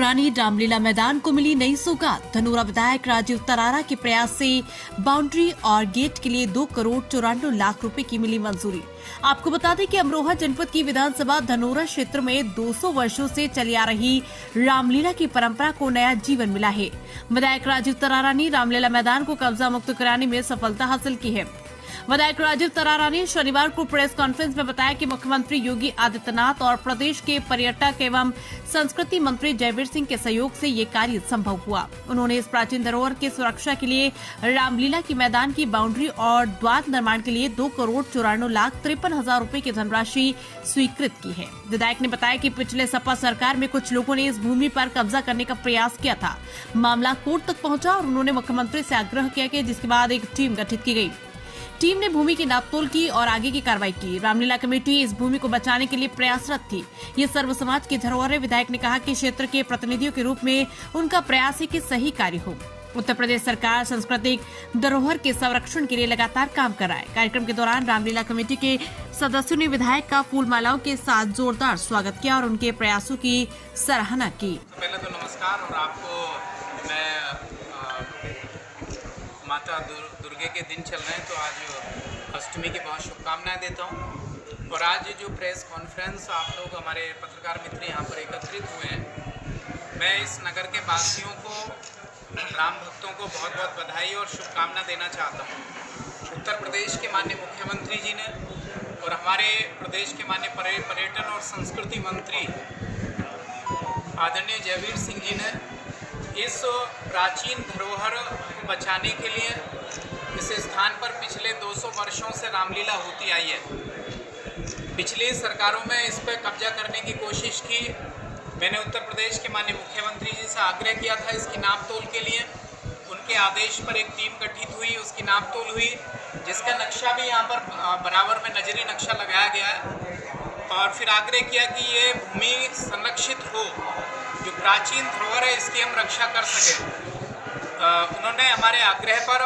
पुरानी रामलीला मैदान को मिली नई सौगात। धनोरा विधायक राजीव तरारा के प्रयास से बाउंड्री और गेट के लिए 2,94,00,000 रुपए की मिली मंजूरी। आपको बता दें कि अमरोहा जनपद की विधानसभा धनोरा क्षेत्र में 200 वर्षों से चली आ रही रामलीला की परंपरा को नया जीवन मिला है। विधायक राजीव तरारा ने रामलीला मैदान को कब्जा मुक्त कराने में सफलता हासिल की है। विधायक राजीव तरारा ने शनिवार को प्रेस कॉन्फ्रेंस में बताया कि मुख्यमंत्री योगी आदित्यनाथ और प्रदेश के पर्यटक एवं संस्कृति मंत्री जयवीर सिंह के सहयोग से ये कार्य संभव हुआ। उन्होंने इस प्राचीन धरोहर की सुरक्षा के लिए रामलीला की मैदान की बाउंड्री और द्वार निर्माण के लिए 2,94,53,000 रुपए की धनराशि स्वीकृत की है। विधायक ने बताया कि पिछले सपा सरकार में कुछ लोगों ने इस भूमि पर कब्जा करने का प्रयास किया था। मामला कोर्ट तक पहुंचा और उन्होंने मुख्यमंत्री से आग्रह किया कि जिसके बाद एक टीम गठित की गई। टीम ने भूमि की नापतोल की और आगे की कार्रवाई की। रामलीला कमेटी इस भूमि को बचाने के लिए प्रयासरत थी। ये सर्व समाज की धरोहर है। विधायक ने कहा कि क्षेत्र के प्रतिनिधियों के रूप में उनका प्रयास है कि सही कार्य हो। उत्तर प्रदेश सरकार सांस्कृतिक धरोहर के संरक्षण के लिए लगातार काम कर रहा है। कार्यक्रम के दौरान रामलीला कमेटी के सदस्यों ने विधायक का फूल मालाओं के साथ जोरदार स्वागत किया और उनके प्रयासों की सराहना की। पहले तो नमस्कार, और आपको मैं माता दुर्गे के दिन चल रहे हैं तो आज अष्टमी की बहुत शुभकामनाएं देता हूं। और आज जो प्रेस कॉन्फ्रेंस आप लोग हमारे पत्रकार मित्र यहाँ पर एकत्रित हुए हैं, मैं इस नगर के वासियों को, राम भक्तों को बहुत बहुत बधाई और शुभकामना देना चाहता हूँ। उत्तर प्रदेश के माननीय मुख्यमंत्री जी ने और हमारे प्रदेश के माननीय पर्यटन और संस्कृति मंत्री आदरणीय जयवीर सिंह जी ने इस प्राचीन धरोहर को बचाने के लिए इस स्थान पर पिछले 200 वर्षों से रामलीला होती आई है। पिछली सरकारों में इस पर कब्जा करने की कोशिश की। मैंने उत्तर प्रदेश के माननीय मुख्यमंत्री जी से आग्रह किया था इसकी नापतोल के लिए। उनके आदेश पर एक टीम गठित हुई, उसकी नापतोल हुई, जिसका नक्शा भी यहाँ पर बराबर में नजरी नक्शा लगाया गया है। और फिर आग्रह किया कि ये भूमि संरक्षित हो, जो प्राचीन धरोहर है इसकी हम रक्षा कर सकें। उन्होंने हमारे आग्रह पर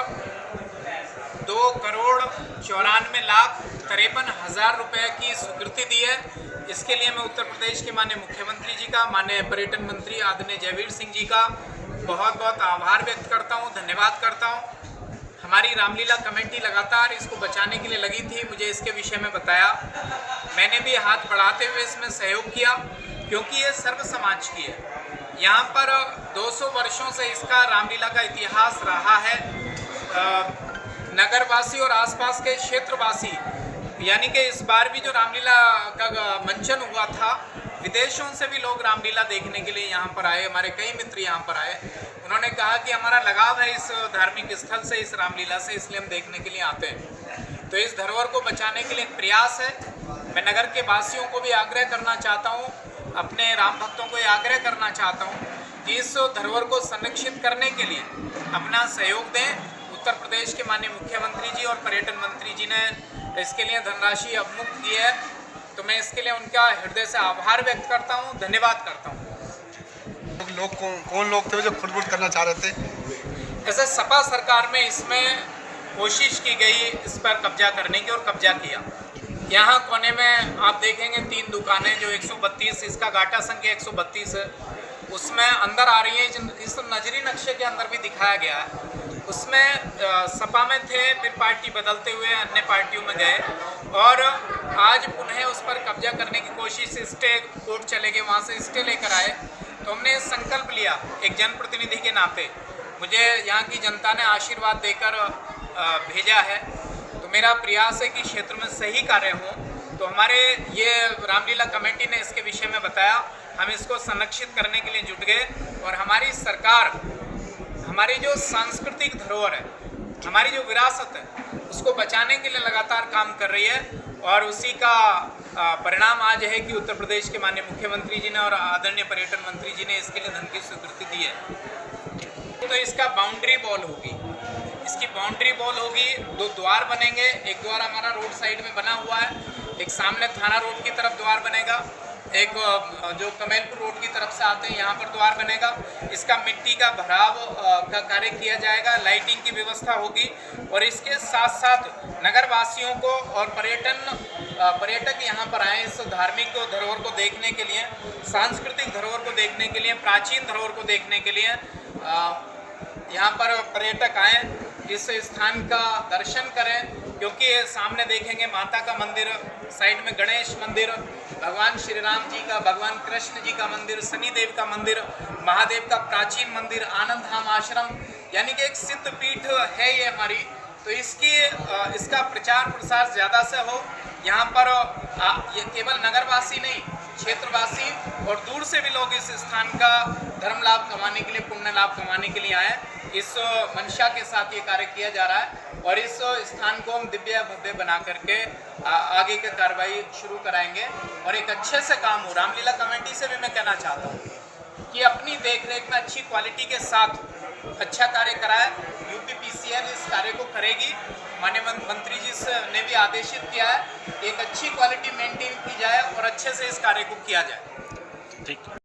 2,94,53,000 रुपए की स्वीकृति दी है। इसके लिए मैं उत्तर प्रदेश के माननीय मुख्यमंत्री जी का, माननीय पर्यटन मंत्री आदरणीय जयवीर सिंह जी का बहुत बहुत आभार व्यक्त करता हूं, धन्यवाद करता हूं। हमारी रामलीला कमेटी लगातार इसको बचाने के लिए लगी थी। मुझे इसके विषय में बताया, मैंने भी हाथ बढ़ाते हुए इसमें सहयोग किया, क्योंकि ये सर्व समाज की है। यहाँ पर 200 वर्षों से इसका रामलीला का इतिहास रहा है। नगरवासी और आसपास के क्षेत्रवासी, यानी कि इस बार भी जो रामलीला का मंचन हुआ था, विदेशों से भी लोग रामलीला देखने के लिए यहाँ पर आए। हमारे कई मित्र यहाँ पर आए। उन्होंने कहा कि हमारा लगाव है इस धार्मिक स्थल से, इस रामलीला से, इसलिए हम देखने के लिए आते हैं। तो इस धरोहर को बचाने के लिए एक प्रयास है। मैं नगर के वासियों को भी आग्रह करना चाहता हूँ, अपने राम भक्तों को ये आग्रह करना चाहता हूँ कि इस धरोहर को संरक्षित करने के लिए अपना सहयोग दें। उत्तर प्रदेश के माननीय मुख्यमंत्री जी और पर्यटन मंत्री जी ने इसके लिए धनराशि अवमुक्त की है, तो मैं इसके लिए उनका हृदय से आभार व्यक्त करता हूँ, धन्यवाद करता हूँ। लोग कौन लोग थे जो खुद करना चाह रहे थे? ऐसे सपा सरकार में इसमें कोशिश की गई इस पर कब्जा करने की, और कब्जा किया। यहाँ कोने में आप देखेंगे 3 दुकानें जो 132, इसका गाटा संख्या 132 है, उसमें अंदर आ रही है। इस नजरी नक्शे के अंदर भी दिखाया गया है। उसमें सपा में थे, फिर पार्टी बदलते हुए अन्य पार्टियों में गए और आज पुनः उस पर कब्जा करने की कोशिश, स्टे कोर्ट चले गए, वहाँ से स्टे लेकर आए। तो हमने संकल्प लिया एक जनप्रतिनिधि के नाते, मुझे यहाँ की जनता ने आशीर्वाद देकर भेजा है, तो मेरा प्रयास है कि क्षेत्र में सही कार्य हों। तो हमारे ये रामलीला कमेटी ने इसके विषय में बताया, हम इसको संरक्षित करने के लिए जुट गए। और हमारी सरकार हमारी जो सांस्कृतिक धरोहर है, हमारी जो विरासत है, उसको बचाने के लिए लगातार काम कर रही है। और उसी का परिणाम आज है कि उत्तर प्रदेश के माननीय मुख्यमंत्री जी ने और आदरणीय पर्यटन मंत्री जी ने इसके लिए धन की स्वीकृति दी है। तो इसका बाउंड्री वॉल होगी, इसकी बाउंड्री वॉल होगी, 2 द्वार बनेंगे। एक द्वार हमारा रोड साइड में बना हुआ है, एक सामने थाना रोड की तरफ द्वार बनेगा, एक जो कमेलपुर रोड की तरफ से आते हैं यहाँ पर द्वार बनेगा। इसका मिट्टी का भराव का कार्य किया जाएगा, लाइटिंग की व्यवस्था होगी और इसके साथ साथ नगर वासियों को और पर्यटक यहाँ पर आए इस धार्मिक धरोहर को देखने के लिए, सांस्कृतिक धरोहर को देखने के लिए, प्राचीन धरोहर को देखने के लिए यहाँ पर पर्यटक आए, इस स्थान का दर्शन करें। क्योंकि सामने देखेंगे माता का मंदिर, साइड में गणेश मंदिर, भगवान श्री राम जी का, भगवान कृष्ण जी का मंदिर, शनिदेव का मंदिर, महादेव का प्राचीन मंदिर, आनंद धाम आश्रम, यानी कि एक सिद्ध पीठ है ये हमारी। तो इसका प्रचार प्रसार ज़्यादा से हो। यहाँ पर ये केवल नगरवासी नहीं, क्षेत्रवासी और दूर से भी लोग इस स्थान का धर्म लाभ कमाने के लिए, पुण्य लाभ कमाने के लिए आए। इस मंशा के साथ ये कार्य किया जा रहा है और इस स्थान को हम दिव्य भव्य बना करके आगे की कार्रवाई शुरू कराएंगे और एक अच्छे से काम हो। रामलीला कमेटी से भी मैं कहना चाहता हूँ कि अपनी देखरेख में अच्छी क्वालिटी के साथ अच्छा कार्य कराए। यूपीपीसीएल इस कार्य को करेगी। माननीय मंत्री जी ने भी आदेशित किया है, एक अच्छी क्वालिटी मेंटेन की जाए और अच्छे से इस कार्य को किया जाए। ठीक।